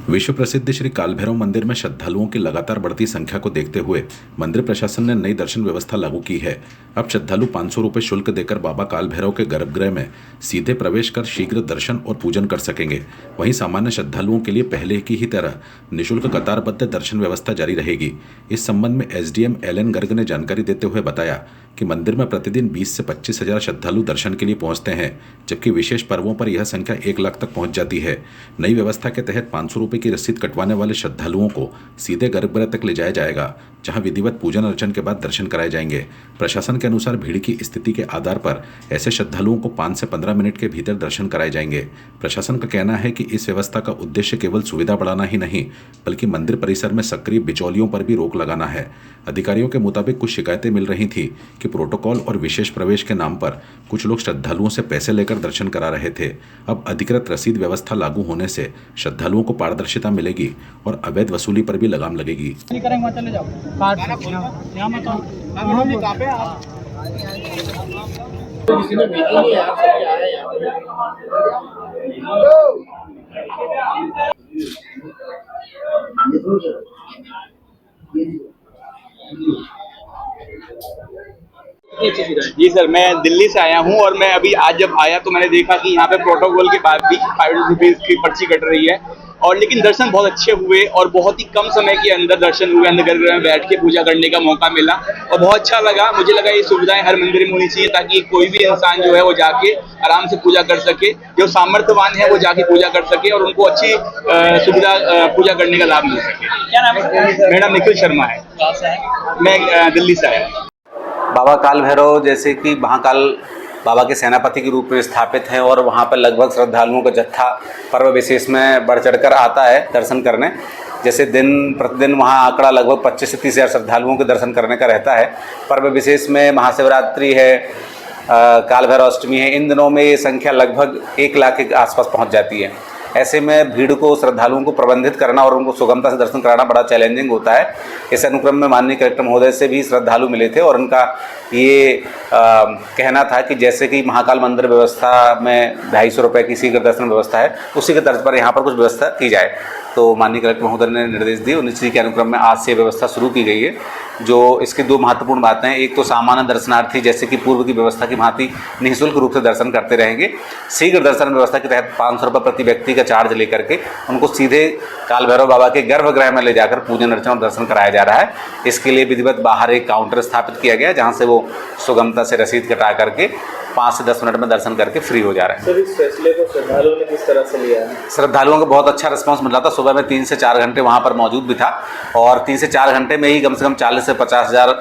विश्व प्रसिद्ध श्री कालभैरव मंदिर में श्रद्धालुओं की लगातार बढ़ती संख्या को देखते हुए मंदिर प्रशासन ने नई दर्शन व्यवस्था लागू की है। अब श्रद्धालु 500 रुपये शुल्क देकर बाबा कालभैरव के गर्भगृह में सीधे प्रवेश कर शीघ्र दर्शन और पूजन कर सकेंगे। वहीं सामान्य श्रद्धालुओं के लिए पहले की ही तरह निःशुल्क कतारबद्ध दर्शन व्यवस्था जारी रहेगी। इस संबंध में एसडीएम एलएन गर्ग ने जानकारी देते हुए बताया कि मंदिर में प्रतिदिन 20 से 25 हजार श्रद्धालु दर्शन के लिए पहुंचते हैं, जबकि विशेष पर्वों पर यह संख्या 1 लाख तक पहुंच जाती है। नई व्यवस्था के तहत 500 रुपये की रसीद कटवाने वाले श्रद्धालुओं को सीधे गर्भगृह तक ले जाया जाएगा, जहां विधिवत पूजन अर्चन के बाद दर्शन कराए जाएंगे। प्रशासन के अनुसार भीड़ की स्थिति के आधार पर ऐसे श्रद्धालुओं को 5 से 15 मिनट के भीतर दर्शन कराए जाएंगे। प्रशासन का कहना है कि इस व्यवस्था का उद्देश्य केवल सुविधा बढ़ाना ही नहीं, बल्कि मंदिर परिसर में सक्रिय बिचौलियों पर भी रोक लगाना है। अधिकारियों के मुताबिक कुछ शिकायतें मिल रही थी कि प्रोटोकॉल और विशेष प्रवेश के नाम पर कुछ लोग श्रद्धालुओं से पैसे लेकर दर्शन करा रहे थे। अब अधिकृत रसीद व्यवस्था लागू होने से श्रद्धालुओं को पारदर्शिता मिलेगी और अवैध वसूली पर भी लगाम लगेगी। जी सर, मैं दिल्ली से आया हूँ और मैं अभी आज जब आया तो मैंने देखा कि यहाँ पे प्रोटोकॉल के बाद भी 5 रुपीज की पर्ची कट रही है, और लेकिन दर्शन बहुत अच्छे हुए और बहुत ही कम समय के अंदर दर्शन हुए। अंदर गर्भगृह में बैठ के पूजा करने का मौका मिला और बहुत अच्छा लगा। मुझे लगा ये सुविधाएं हर मंदिर में होनी चाहिए ताकि कोई भी इंसान जो है वो जाके आराम से पूजा कर सके, जो सामर्थ्यवान है वो जाके पूजा कर सके और उनको अच्छी सुविधा पूजा करने का लाभ मिल सके। क्या नाम है? मेरा निखिल शर्मा है। मैं दिल्ली से आया हूँ। बाबा काल भैरव जैसे कि महाकाल बाबा के सेनापति के रूप में स्थापित हैं और वहाँ पर लगभग श्रद्धालुओं का जत्था पर्व विशेष में बढ़ चढ़कर आता है दर्शन करने। जैसे दिन प्रतिदिन वहाँ आंकड़ा लगभग 25 से 30 हज़ार श्रद्धालुओं के दर्शन करने का रहता है। पर्व विशेष में महाशिवरात्रि है, काल भैरव अष्टमी है, इन दिनों में ये संख्या लगभग 1 लाख के आसपास पहुँच जाती है। ऐसे में भीड़ को, श्रद्धालुओं को प्रबंधित करना और उनको सुगमता से दर्शन कराना बड़ा चैलेंजिंग होता है। इस अनुक्रम में माननीय कलेक्टर महोदय से भी श्रद्धालु मिले थे और उनका ये कहना था कि जैसे कि महाकाल मंदिर व्यवस्था में 250 रुपये की शीघ्र दर्शन व्यवस्था है, उसी के तर्ज पर यहाँ पर कुछ व्यवस्था की जाए। तो माननीय कलेक्टर महोदय ने निर्देश दिए और इसी के अनुक्रम में आज से व्यवस्था शुरू की गई है। जो इसकी 2 महत्वपूर्ण बातें हैं, एक तो सामान्य दर्शनार्थी जैसे कि पूर्व की व्यवस्था की भांति निःशुल्क रूप से दर्शन करते रहेंगे। शीघ्र दर्शन व्यवस्था के तहत 500 रुपये प्रति व्यक्ति का चार्ज लेकर के उनको सीधे काल भैरव बाबा के गर्भगृह में ले जाकर पूजन अर्चना और दर्शन कराया जा रहा है। इसके लिए विधिवत बाहर एक काउंटर स्थापित किया गया जहाँ से वो सुगमता से रसीद कटा करके 5 से 10 मिनट में दर्शन करके फ्री हो जा रहे हैं। सर, इस फैसले को श्रद्धालुओं ने किस तरह से लिया है? श्रद्धालुओं को बहुत अच्छा रिस्पांस मिल रहा था। सुबह में 3 से 4 घंटे वहाँ पर मौजूद भी था और 3 से 4 घंटे में ही कम से कम 40 से 50 हज़ार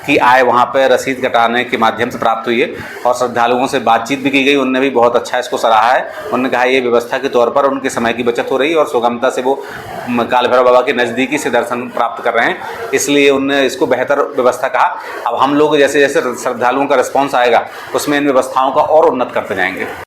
की आय वहाँ पर रसीद कटाने के माध्यम से प्राप्त हुई है। और श्रद्धालुओं से बातचीत भी की गई, उनने भी बहुत अच्छा इसको सराहा है। उन्होंने कहा ये व्यवस्था के तौर पर उनके समय की बचत हो रही है और सुगमता से वो काल भैरव बाबा के नज़दीकी से दर्शन प्राप्त कर रहे हैं, इसलिए उनने इसको बेहतर व्यवस्था कहा। अब हम लोग जैसे जैसे श्रद्धालुओं का रिस्पॉन्स आएगा उसमें इन व्यवस्थाओं का और उन्नत करते जाएंगे।